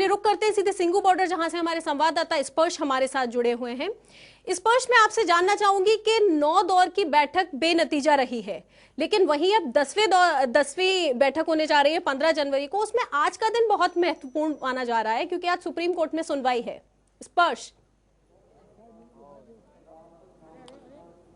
चलिए रुक करते हैं सीधे सिंगू बॉर्डर, जहां से हमारे संवाददाता स्पर्श हमारे साथ जुड़े हुए हैं। स्पर्श, मैं आपसे जानना चाहूंगी कि 9 दौर की बैठक बेनतीजा रही है, लेकिन वहीं अब 10वीं बैठक होने जा रही है 15 जनवरी को। उसमें आज का दिन बहुत महत्वपूर्ण माना जा रहा है क्योंकि आज सुप्रीम कोर्ट में सुनवाई है। स्पर्श।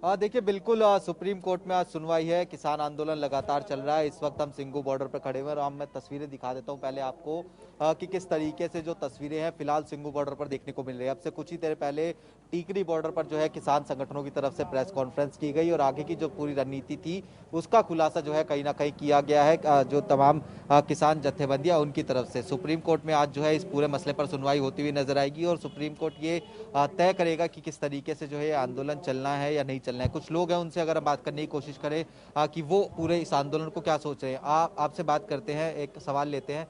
देखिए बिल्कुल, सुप्रीम कोर्ट में आज सुनवाई है। किसान आंदोलन लगातार चल रहा है। इस वक्त हम सिंगू बॉर्डर पर खड़े हुए हैं और मैं तस्वीरें दिखा देता हूं पहले आपको कि किस तरीके से जो तस्वीरें हैं फिलहाल सिंगू बॉर्डर पर देखने को मिल रही है। अब से कुछ ही देर पहले टीकरी बॉर्डर पर जो है किसान संगठनों की तरफ से प्रेस कॉन्फ्रेंस की गई और आगे की जो पूरी रणनीति थी उसका खुलासा जो है कहीं ना कहीं किया गया है। जो तमाम किसान जत्थेबंदियां उनकी तरफ से सुप्रीम कोर्ट में आज जो है इस पूरे मसले पर सुनवाई होती हुई नजर आएगी और सुप्रीम कोर्ट ये तय करेगा कि किस तरीके से जो है आंदोलन चलना है या नहीं चलना है। कुछ लोग हैं उनसे अगर हम बात करने की कोशिश करें कि वो पूरे इस आंदोलन को क्या सोच रहे हैं। आपसे बात करते हैं, एक सवाल लेते हैं।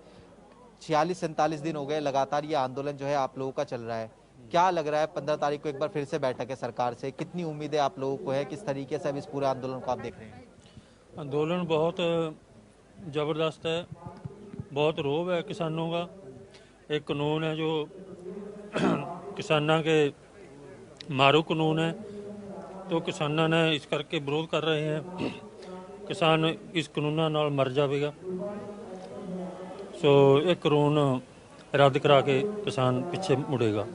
46-47 दिन हो गए लगातार ये आंदोलन जो है आप लोगों का चल रहा है, क्या लग रहा है 15 तारीख को एक बार फिर से बैठक है सरकार से, कितनी उम्मीदें आप लोगों को है, किस तरीके से अब इस पूरे आंदोलन को आप देख रहे हैं? आंदोलन बहुत ज़बरदस्त है, बहुत रोब है किसानों का। एक कानून है जो किसानों के मारू कानून है, तो किसानों ने इस करके विरोध कर रहे हैं। किसान इस कानून नाल मर जाएगा, सो एक कानून रद्द करा के किसान पीछे मुड़ेगा।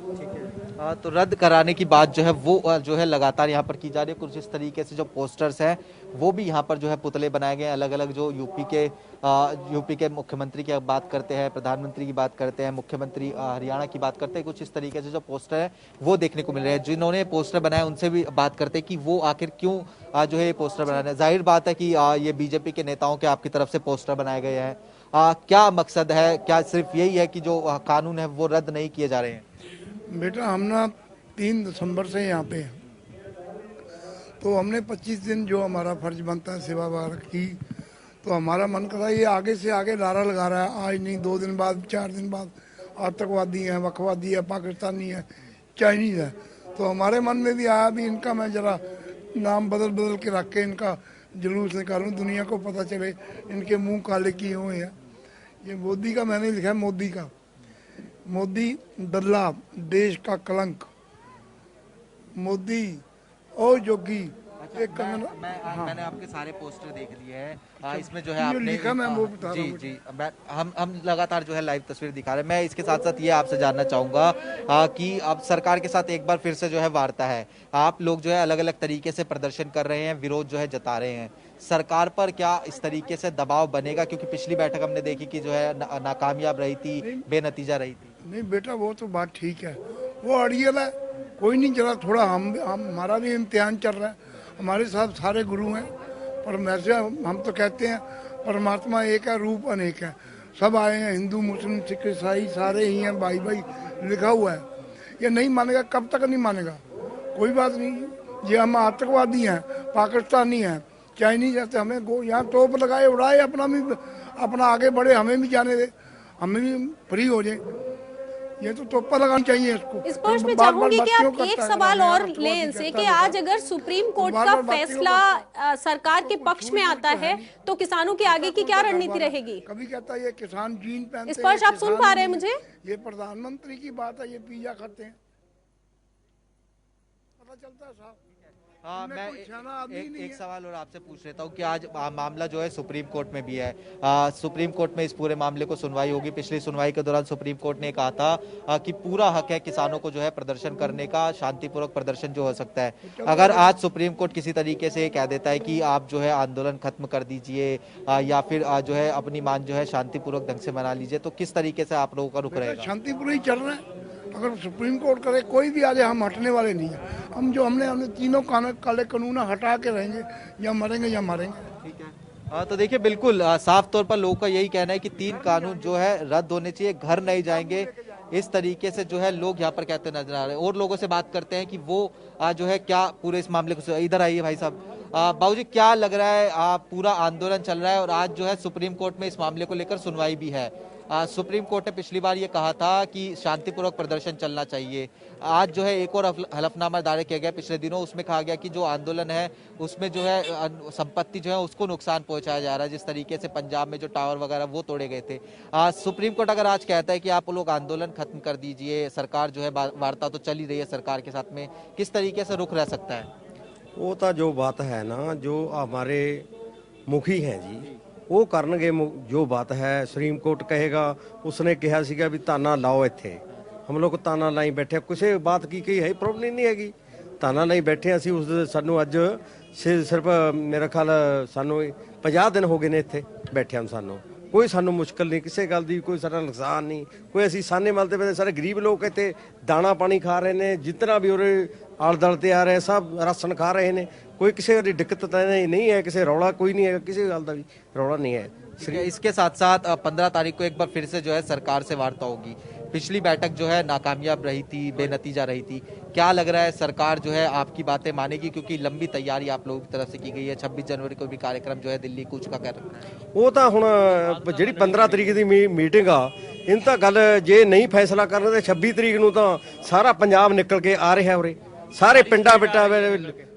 तो रद्द कराने की बात जो है वो जो है लगातार यहाँ पर की जा रही है। कुछ इस तरीके से जो पोस्टर्स हैं वो भी यहाँ पर जो है पुतले बनाए गए हैं। अलग अलग जो यूपी के मुख्यमंत्री की बात करते हैं, प्रधानमंत्री की बात करते हैं, मुख्यमंत्री हरियाणा की बात करते हैं, कुछ इस तरीके से जो पोस्टर है वो देखने को मिल रहे हैं। जिन्होंने पोस्टर बनाए उनसे भी बात करते हैं कि वो आखिर क्यों जो है ये पोस्टर बना रहे हैं। जाहिर बात है कि ये बीजेपी के नेताओं के आपकी तरफ से पोस्टर बनाए गए हैं। क्या मकसद है, क्या सिर्फ यही है कि जो कानून है वो रद्द नहीं किए जा रहे हैं? बेटा हम ना 3 दिसंबर से यहाँ पे हैं, तो हमने 25 दिन जो हमारा फर्ज बनता है सेवा वगैरह की, तो हमारा मन कर रहा है ये आगे से आगे नारा लगा रहा है। आज नहीं 2 दिन बाद, 4 दिन बाद आतंकवादी है, वखवादी है, पाकिस्तानी है, चाइनीज है। तो हमारे मन में भी आया भी इनका मैं जरा नाम बदल के रख के इनका जुलूस निकालूं, दुनिया को पता चले इनके मुंह काले किए हुए हैं। ये मोदी का मैंने लिखा है, मोदी का, मोदी दल्ला, देश का कलंक, मोदी और जोगी। मैंने आपके सारे पोस्टर देख लिए हैं। इसमें जो है आपने लिखा, मैं वो बता रहा जी हूं। जी, हम लगातार जो है लाइव तस्वीर दिखा रहे हैं। मैं इसके साथ साथ ये आपसे जानना चाहूंगा कि अब सरकार के साथ एक बार फिर से जो है वार्ता है। आप लोग जो है अलग अलग तरीके से प्रदर्शन कर रहे हैं, विरोध जो है जता रहे हैं। सरकार पर क्या इस तरीके से दबाव बनेगा, क्योंकि पिछली बैठक हमने देखी कि जो है नाकामयाब रही थी, बेनतीजा रही थी? नहीं बेटा वो तो बात ठीक है, वो अड़ियल है, कोई नहीं। जरा थोड़ा हमारा भी इम्तिहान चल रहा है। हमारे साथ सारे गुरु हैं, पर वैसे हम तो कहते हैं परमात्मा एक है, रूप अनेक है। सब आए हैं, हिंदू मुस्लिम सिख ईसाई सारे ही हैं, भाई भाई लिखा हुआ है। ये नहीं मानेगा, कब तक नहीं मानेगा? कोई बात नहीं। ये हम आतंकवादी हैं, पाकिस्तानी हैं, चाइनीज है, तो हमें यहाँ तोप लगाए उड़ाए, अपना आगे बढ़े, हमें भी जाने दे, हमें भी फ्री हो जाए। ये तो तोपा लगानी चाहिए इसको। इस पर मैं चाहूंगी कि आप एक सवाल और लें इनसे कि आज अगर सुप्रीम कोर्ट का फैसला सरकार के पक्ष में आता है तो किसानों की आगे की क्या रणनीति रहेगी? कभी कहता है ये किसान जीन पहनते हैं। इस पर आप सुन पा रहे हैं मुझे? ये प्रधानमंत्री की बात है, ये पिज्जा खाते हैं, पता चलता है साहब। मैं एक सवाल और आपसे पूछ लेता हूँ कि आज मामला जो है सुप्रीम कोर्ट में भी है। सुप्रीम कोर्ट में इस पूरे मामले को सुनवाई होगी। पिछली सुनवाई के दौरान सुप्रीम कोर्ट ने कहा था कि पूरा हक है किसानों को जो है प्रदर्शन करने का, शांतिपूर्वक प्रदर्शन जो हो सकता है। अगर आज सुप्रीम कोर्ट किसी तरीके से कह देता है कि आप जो है आंदोलन खत्म कर दीजिए या फिर जो है अपनी मांग जो है शांतिपूर्वक ढंग से मना लीजिए, तो किस तरीके से आप लोगों का रुख रहेगा? शांतिपूर्वक ही चल रहा है। अगर सुप्रीम कोर्ट करे, कोई भी आ जाए, हम हटने वाले नहीं है। हमने तीनों काले कानून हटा के रहेंगे, या मरेंगे या मरेंगे। ठीक है। तो देखिए बिल्कुल साफ तौर पर लोगों का यही कहना है कि 3 कानून जो है रद्द होने चाहिए, घर नहीं जाएंगे, इस तरीके से जो है लोग यहाँ पर कहते नजर आ रहे हैं। और लोगों से बात करते हैं कि वो जो है क्या पूरे इस मामले को, इधर आइए भाई साहब। बाबूजी क्या लग रहा है, पूरा आंदोलन चल रहा है और आज जो है सुप्रीम कोर्ट में इस मामले को लेकर सुनवाई भी है, सुप्रीम कोर्ट ने पिछली बार ये कहा था कि शांतिपूर्वक प्रदर्शन चलना चाहिए। आज जो है एक और हलफनामा दायर किया गया पिछले दिनों, उसमें कहा गया कि जो आंदोलन है उसमें जो है संपत्ति जो है उसको नुकसान पहुंचाया जा रहा है, जिस तरीके से पंजाब में जो टावर वगैरह वो तोड़े गए थे। सुप्रीम कोर्ट अगर आज कहता है कि आप लोग आंदोलन खत्म कर दीजिए, सरकार जो है वार्ता तो चल ही रही है सरकार के साथ में, किस तरीके से रुख रह सकता है? वो तो जो बात है ना, जो हमारे मुखी हैं जी, वो करनगे जो बात है। सुप्रीम कोर्ट कहेगा, उसने कहा सीगा भी ताना लाओ इत्थे, हम लोग ताना लाई बैठे, किसी बात की कही है प्रॉब्लम नहीं हैगी, ताना लाई बैठे ਅਸੀਂ ਉਸ ਸਾਨੂੰ ਅੱਜ ਸਿਰਫ ਮੇਰਾ ਖਿਆਲ ਸਾਨੂੰ 50 ਦਿਨ ਹੋ ਗਏ ਨੇ ਇੱਥੇ ਬੈਠਿਆਂ ਨੂੰ। ਸਾਨੂੰ ਕੋਈ ਸਾਨੂੰ ਮੁਸ਼ਕਲ ਨਹੀਂ ਕਿਸੇ ਗੱਲ ਦੀ, ਕੋਈ ਸਾਡਾ ਨੁਕਸਾਨ ਨਹੀਂ, ਕੋਈ ਅਸੀਂ ਸਾਨੇ ਮਲ ਦੇ ਵਿੱਚ ਸਾਰੇ ਗਰੀਬ ਲੋਕ ਇੱਥੇ ਦਾਣਾ ਪਾਣੀ ਖਾ ਰਹੇ ਨੇ, ਜਿਤਨਾ ਵੀ ਉਰੇ ਆਲ ਦਲ ਤੇ ਆ ਰਹੇ ਸਭ ਰਾਸ਼ਨ ਖਾ ਰਹੇ ਨੇ, कोई किसी की दिक्कत नहीं है, किसी रौला कोई नहीं है, किसी गल का भी रौला नहीं है। इसके साथ साथ 15 तारीख को एक बार फिर से जो है सरकार से वार्ता होगी। पिछली बैठक जो है नाकामयाब रही थी, बेनतीजा रही थी, क्या लग रहा है सरकार जो है आपकी बातें मानेगी? क्योंकि लंबी तैयारी आप लोगों की तरफ से की गई है, 26 जनवरी को भी कार्यक्रम जो है दिल्ली कूच का कर रखा है। वो तो हुण जिहड़ी 15 तरीक की मीटिंग आ, इन तो गल जे नहीं फैसला करना तो 26 तरीक नूं तो सारा पंजाब निकल के आ रहा उरे, सारे पिंडा बिटा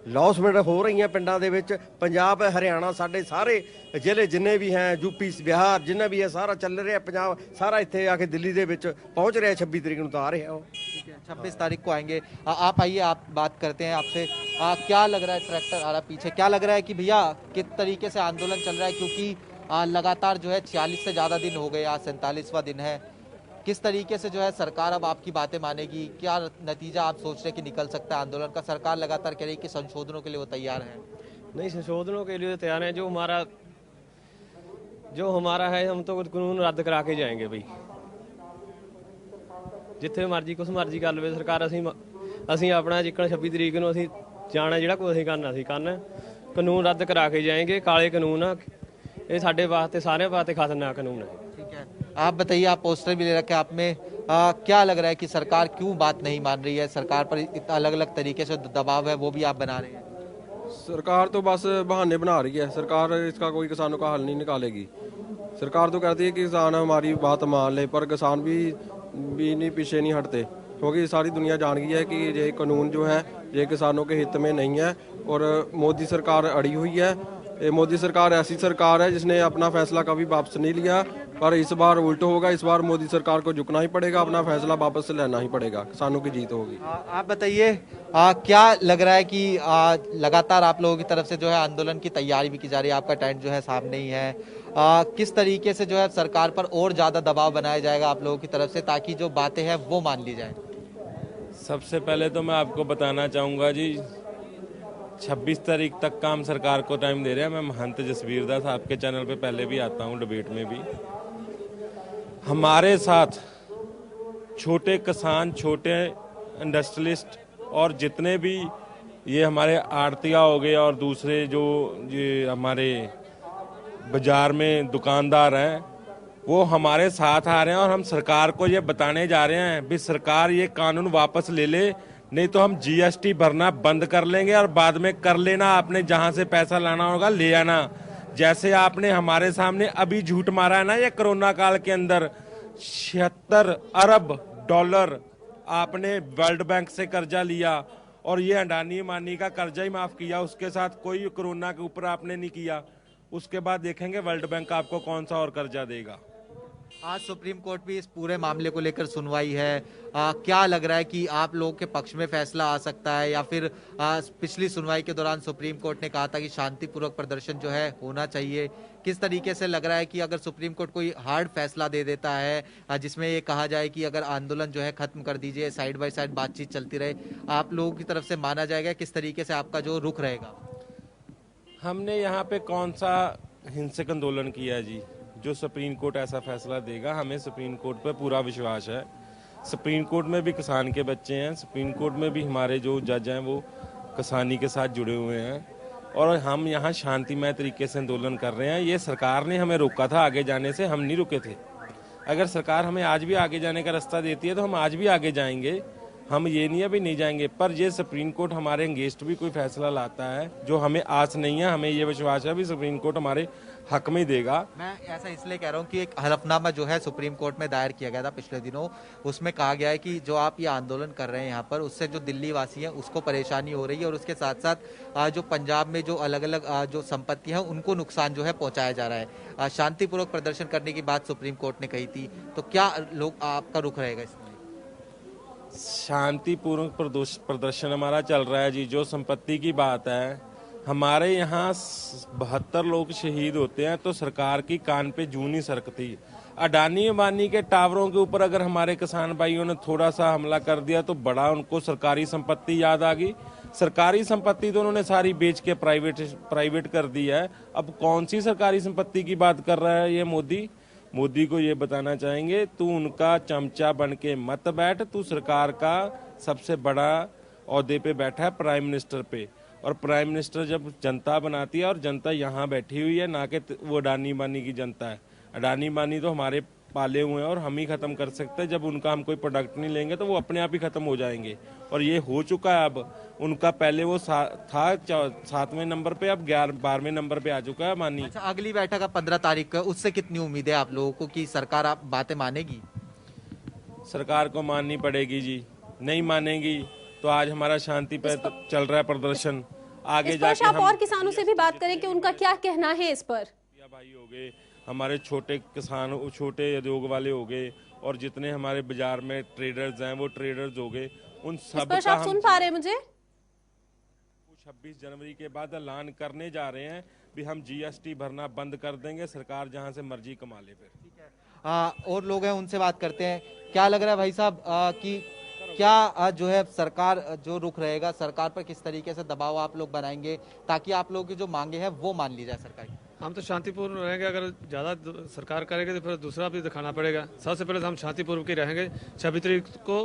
लॉसमेंट हो रही हैं पिंडा दे विच। पंजाब हरियाणा साडे सारे जिले जिन्ने भी हैं, यूपी बिहार जिन्ना भी है सारा चल रहा है, पंजाब सारा इत्थे आके दिल्ली दे विच पहुंच रहा है। 26 तरीक नूं तो आ रहा है, 26 तारीख को आएंगे। आप आइए, आप बात करते हैं आपसे। क्या लग रहा है, ट्रैक्टर आ रहा पीछे, क्या लग रहा है कि भैया किस तरीके से आंदोलन चल रहा है? क्योंकि लगातार जो है 46 से ज़्यादा दिन हो गए, आज 47वां दिन है। किस तरीके से जो है सरकार अब आपकी बातें मानेगी? क्या नतीजा आप सोच रहे कि निकल सकता है आंदोलन का? सरकार लगातार कह रही है कि संशोधनों के लिए वो तैयार है। नहीं, संशोधनों के लिए तैयार है। जो हमारा है, हम तो कानून रद्द करा के जाएंगे भाई, जिथे मर्जी कुछ मर्जी कर ले सरकार। ਅਸੀਂ अपना जिक्कण 26 तरीक ਨੂੰ ਅਸੀਂ ਜਾਣਾ, ਜਿਹੜਾ ਕੁਝ ਅਸੀਂ ਕਰਨਾ कानून रद्द करा के जाएंगे। काले कानून आ ये, साडे वास्ते सारे वास्ते खतरनाक कानून है। ठीक है, आप बताइए, आप पोस्टर भी ले रखे हैं आप में, क्या लग रहा है कि सरकार क्यों बात नहीं मान रही है? सरकार पर इतना अलग अलग तरीके से दबाव है, वो भी आप बना रहे हैं। सरकार तो बस बहाने बना रही है, सरकार इसका कोई किसानों का हल नहीं निकालेगी। सरकार तो कहती है कि किसान हमारी बात मान ले, पर किसान भी नहीं पीछे नहीं हटते, क्योंकि सारी दुनिया जान गई है कि ये कानून जो है ये किसानों के हित में नहीं है। और मोदी सरकार अड़ी हुई है। ये मोदी सरकार ऐसी सरकार है जिसने अपना फैसला कभी वापस नहीं लिया, पर इस बार उल्टा होगा। इस बार मोदी सरकार को झुकना ही पड़ेगा, अपना फैसला वापस लेना ही पड़ेगा, किसानों की जीत होगी। आप बताइए, क्या लग रहा है कि लगातार आप लोगों की तरफ से जो है आंदोलन की तैयारी भी की जा रही है, आपका टेंट जो है सामने ही है, किस तरीके से जो है सरकार पर और ज्यादा दबाव बनाया जाएगा आप लोगों की तरफ से, ताकि जो बातें हैं वो मान ली जाए? सबसे पहले तो मैं आपको बताना चाहूँगा जी, 26 तारीख तक का हम सरकार को टाइम दे रहे हैं। मैं महंत जसवीर दास आपके चैनल पे पहले भी आता हूँ, डिबेट में भी। हमारे साथ छोटे किसान, छोटे इंडस्ट्रियलिस्ट और जितने भी ये हमारे आड़तिया हो गए और दूसरे जो ये हमारे बाजार में दुकानदार हैं, वो हमारे साथ आ रहे हैं। और हम सरकार को ये बताने जा रहे हैं भी सरकार ये कानून वापस ले ले, नहीं तो हम जीएसटी भरना बंद कर लेंगे और बाद में कर लेना, आपने जहां से पैसा लाना होगा ले आना। जैसे आपने हमारे सामने अभी झूठ मारा है ना, ये कोरोना काल के अंदर 76 अरब डॉलर आपने वर्ल्ड बैंक से कर्जा लिया और ये अडानी मानी का कर्जा ही माफ किया, उसके साथ कोई कोरोना के ऊपर आपने नहीं किया। उसके बाद देखेंगे वर्ल्ड बैंक आपको कौन सा और कर्जा देगा। आज सुप्रीम कोर्ट भी इस पूरे मामले को लेकर सुनवाई है, क्या लग रहा है कि आप लोगों के पक्ष में फैसला आ सकता है, या फिर पिछली सुनवाई के दौरान सुप्रीम कोर्ट ने कहा था कि शांतिपूर्वक प्रदर्शन जो है होना चाहिए? किस तरीके से लग रहा है कि अगर सुप्रीम कोर्ट कोई हार्ड फैसला दे देता है जिसमें ये कहा जाए कि अगर आंदोलन जो है खत्म कर दीजिए, साइड बाय साइड बातचीत चलती रहे, आप लोगों की तरफ से माना जाएगा? किस तरीके से आपका जो रुख रहेगा? हमने यहाँ पे कौन सा हिंसक आंदोलन किया जी? जो सुप्रीम कोर्ट ऐसा फैसला देगा, हमें सुप्रीम कोर्ट पर पूरा विश्वास है। सुप्रीम कोर्ट में भी किसान के बच्चे हैं, सुप्रीम कोर्ट में भी हमारे जो जज हैं वो किसानी के साथ जुड़े हुए हैं, और हम यहाँ शांतिमय तरीके से आंदोलन कर रहे हैं। ये सरकार ने हमें रोका था आगे जाने से, हम नहीं रुके थे। अगर सरकार हमें आज भी आगे जाने का रास्ता देती है तो हम आज भी आगे जाएंगे, हम ये नहीं अभी नहीं जाएंगे, पर ये सुप्रीम कोर्ट हमारे अगेंस्ट भी कोई फैसला लाता है जो हमें आस नहीं है, हमें ये विश्वास है भी सुप्रीम कोर्ट हमारे हक में देगा। मैं ऐसा इसलिए कह रहा हूँ कि एक हलफनामा जो है सुप्रीम कोर्ट में दायर किया गया था पिछले दिनों, उसमें कहा गया है कि जो आप ये आंदोलन कर रहे हैं यहाँ पर, उससे जो दिल्ली वासी हैं उसको परेशानी हो रही है और उसके साथ साथ जो पंजाब में जो अलग अलग जो संपत्ति है उनको नुकसान जो है पहुंचाया जा रहा है। शांतिपूर्वक प्रदर्शन करने की बात सुप्रीम कोर्ट ने कही थी, तो क्या लोग आपका रुख रहेगा इसमें? शांतिपूर्वक प्रदर्शन हमारा चल रहा है जी। जो संपत्ति की बात है, हमारे यहाँ 72 लोग शहीद होते हैं तो सरकार की कान पे जूं नहीं सरकती। अडानी अंबानी के टावरों के ऊपर अगर हमारे किसान भाइयों ने थोड़ा सा हमला कर दिया तो बड़ा उनको सरकारी संपत्ति याद आ गई। सरकारी संपत्ति तो उन्होंने सारी बेच के प्राइवेट कर दी है। अब कौन सी सरकारी संपत्ति की बात कर रहा है ये मोदी? मोदी को ये बताना चाहेंगे, तू उनका चमचा बन के मत बैठ, तू सरकार का सबसे बड़ा ओहदे पे बैठा है, प्राइम मिनिस्टर पे। और प्राइम मिनिस्टर जब जनता बनाती है, और जनता यहाँ बैठी हुई है, ना कि वो अडानी अंबानी की जनता है। अडानी अंबानी तो हमारे पाले हुए हैं और हम ही खत्म कर सकते हैं। जब उनका हम कोई प्रोडक्ट नहीं लेंगे तो वो अपने आप ही खत्म हो जाएंगे, और ये हो चुका है। अब उनका पहले वो था 7वें नंबर पे, अब 12वें नंबर पे आ चुका है अंबानी। अच्छा, अगली बैठक अब 15 तारीख को, उससे कितनी उम्मीद है आप लोगों को कि सरकार आप बातें मानेगी? सरकार को माननी पड़ेगी जी, नहीं मानेगी तो आज हमारा शांति पे चल रहा है प्रदर्शन, आगे इस पर जाके आप हम और किसानों से भी बात करें कि उनका क्या कहना है इस पर। भाई हो गए, हमारे छोटे किसान, छोटे उद्योग वाले हो गए, और जितने हमारे बाजार में ट्रेडर्स हैं वो ट्रेडर्स हो गए, उन सब का आप सुन पा रहे हैं मुझे? 26 जनवरी के बाद ऐलान करने जा रहे हैं भी हम जीएसटी भरना बंद कर देंगे, सरकार जहां से मर्जी कमा ले। फिर और लोग हैं, उनसे बात करते हैं। क्या लग रहा है भाई साहब कि क्या जो है सरकार जो रुख रहेगा, सरकार पर किस तरीके से दबाव आप लोग बनाएंगे ताकि आप लोगों की जो मांगे हैं वो मान ली जाए सरकार की? हम तो शांतिपूर्ण रहेंगे, अगर ज़्यादा सरकार करेगी तो फिर दूसरा भी दिखाना पड़ेगा। सबसे पहले तो हम शांतिपूर्वक ही रहेंगे। 26 तारीख को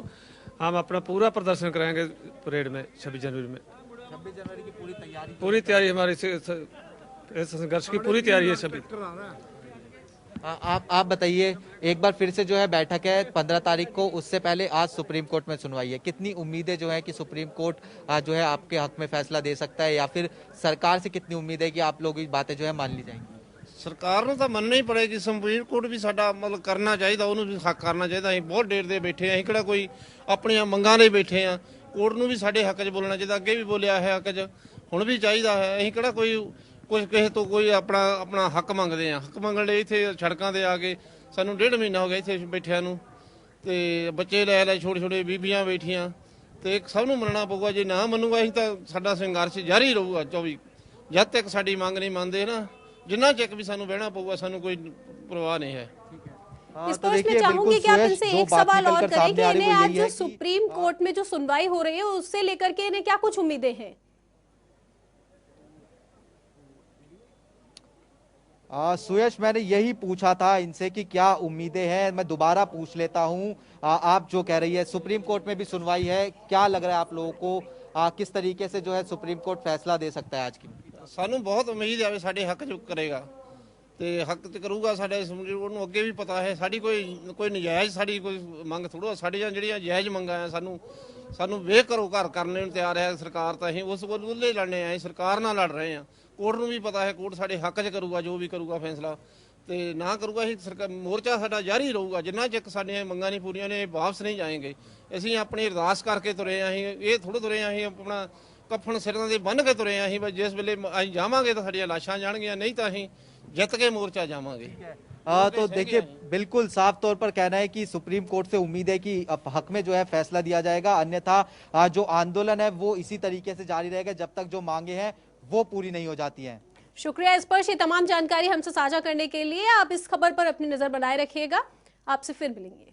हम अपना पूरा प्रदर्शन कराएंगे परेड में। 26 जनवरी में 26 जनवरी की पूरी तैयारी हमारी संघर्ष की पूरी तैयारी है। 26 आप बताइए, एक बार फिर से जो है बैठक है 15 तारीख को, उससे पहले आज सुप्रीम कोर्ट में सुनवाई है। कितनी उम्मीदें जो है कि सुप्रीम कोर्ट जो है आपके हक में फैसला दे सकता है, या फिर सरकार से कितनी उम्मीद है कि आप लोगों की बातें जो है मान ली जाएंगी? ਸਰਕਾਰ ਨੂੰ ਤਾਂ ਮੰਨਣਾ ਹੀ ਪੜੇਗੀ। ਸੁਪਰੀਮ ਕੋਰਟ ਵੀ ਸਾਡਾ ਮਤਲਬ ਕਰਨਾ ਚਾਹੀਦਾ, ਉਹਨੂੰ ਵੀ ਹੱਕ ਕਰਨਾ ਚਾਹੀਦਾ। ਅਸੀਂ ਬਹੁਤ ਦੇਰ ਦੇ ਬੈਠੇ ਆ, ਅਸੀਂ ਕਿਹੜਾ ਕੋਈ ਆਪਣੀਆਂ ਮੰਗਾਂ ਲਈ ਬੈਠੇ ਆ। ਕੋਰਟ ਨੂੰ ਵੀ ਸਾਡੇ ਹੱਕ 'ਚ ਬੋਲਣਾ ਚਾਹੀਦਾ, ਅੱਗੇ ਵੀ ਬੋਲਿਆ ਹੈ ਹੱਕ 'ਚ, ਹੁਣ ਵੀ ਚਾਹੀਦਾ ਹੈ। ਅਸੀਂ ਕਿਹੜਾ ਕੋਈ ਕੁਝ ਕਿਸੇ ਤੋਂ ਕੋਈ ਆਪਣਾ ਹੱਕ ਮੰਗਦੇ ਆ। ਹੱਕ ਮੰਗਣ ਲਈ ਇੱਥੇ ਸੜਕਾਂ ਤੇ ਆ ਕੇ ਸਾਨੂੰ 1.5 ਮਹੀਨਾ ਹੋ ਗਿਆ ਇੱਥੇ ਬੈਠਿਆਂ ਨੂੰ, ਤੇ ਬੱਚੇ ਲੈ ਛੋਟੇ ਛੋਟੇ ਬੀਬੀਆਂ ਬੈਠੀਆਂ, ਤੇ ਸਭ ਨੂੰ ਮੰਨਣਾ ਪਊਗਾ। ਜੇ ਨਾ ਮੰਨੂਗਾ ਅਸੀਂ ਤਾਂ ਸਾਡਾ ਸੰਘਰਸ਼ ਜਾਰੀ ਰਹੂਗਾ 24 ਜਦ ਤੱਕ ਸਾਡੀ ਮੰਗ ਨਹੀਂ ਮੰਨਦੇ ਨਾ, जिन्ना चेक भी सानू बहना पऊगा, सानू कोई परवाह नहीं है। इस पर मैं चाहूंगी कि आप इनसे एक सवाल और करें कि इन्हें आज जो सुप्रीम कोर्ट में जो सुनवाई हो रही है उससे लेकर के इन्हें क्या कुछ उम्मीदें हैं? सुयश, मैंने यही पूछा था इनसे कि क्या उम्मीदें हैं। मैं दोबारा पूछ लेता हूं, आप जो कह रही है सुप्रीम कोर्ट में भी सुनवाई है, क्या लग रहा है आप लोगों को किस तरीके से जो है सुप्रीम कोर्ट फैसला दे सकता है आज की? ਸਾਨੂੰ ਬਹੁਤ ਉਮੀਦ ਹੈ ਸਾਡੇ ਹੱਕ 'ਚ ਕਰੇਗਾ, ਤੇ ਹੱਕ 'ਚ ਕਰੂਗਾ। ਸਾਡੇ ਉਹਨੂੰ ਅੱਗੇ ਵੀ ਪਤਾ ਹੈ ਸਾਡੀ ਕੋਈ ਨਜਾਇਜ਼ ਸਾਡੀ ਕੋਈ ਮੰਗ ਥੋੜਾ, ਸਾਡੀਆਂ ਜਿਹੜੀਆਂ ਜਾਇਜ਼ ਮੰਗਾਂ ਆ ਸਾਨੂੰ ਵੇਖ ਕਰੋ ਘਰ ਕਰਨੇ ਨੂੰ ਤਿਆਰ ਹੈ ਸਰਕਾਰ। ਤਾਂ ਅਸੀਂ ਉਸ ਕੋਲ ਉੱਲੇ ਲੜਨੇ ਆਏ, ਸਰਕਾਰ ਨਾਲ ਲੜ ਰਹੇ ਆ। ਕੋਰਟ ਨੂੰ ਵੀ ਪਤਾ ਹੈ, ਕੋਰਟ ਸਾਡੇ ਹੱਕ 'ਚ ਕਰੂਗਾ ਜੋ ਵੀ ਕਰੂਗਾ ਫੈਸਲਾ, ਤੇ ਨਾ ਕਰੂਗਾ ਅਸੀਂ ਸਰਕਾਰ ਮੋਰਚਾ ਸਾਡਾ ਜਾਰੀ ਰਹੂਗਾ। ਜਿੰਨਾ ਚਿਰ ਸਾਡੀਆਂ ਮੰਗਾਂ ਨਹੀਂ ਪੂਰੀਆਂ ਨੇ ਵਾਪਸ ਨਹੀਂ ਜਾਏਂਗੇ। ਅਸੀਂ ਆਪਣੀ ਅਰਦਾਸ ਕਰਕੇ ਤੁਰੇ ਆ, ਅਸੀਂ ਇਹ ਥੋੜ੍ਹੇ ਤੁਰੇ ਆ, ਅਸੀਂ ਆਪਣਾ कफन सिरों से बन के तुरे अं जिस वेले अं जावांगे तो साडियां लाशां जाणगियां, नहीं तो अं जित के मोर्चा जावांगे। तो देखिए, बिल्कुल साफ तौर पर कहना है कि सुप्रीम कोर्ट से उम्मीद है कि हक में जो है फैसला दिया जाएगा, अन्यथा जो आंदोलन है वो इसी तरीके से जारी रहेगा जब तक जो मांगे हैं वो पूरी नहीं हो जाती हैं। शुक्रिया इस पर तमाम जानकारी हमसे साझा करने के लिए। आप इस खबर पर अपनी नजर बनाए रखिएगा, आपसे फिर मिलेंगे।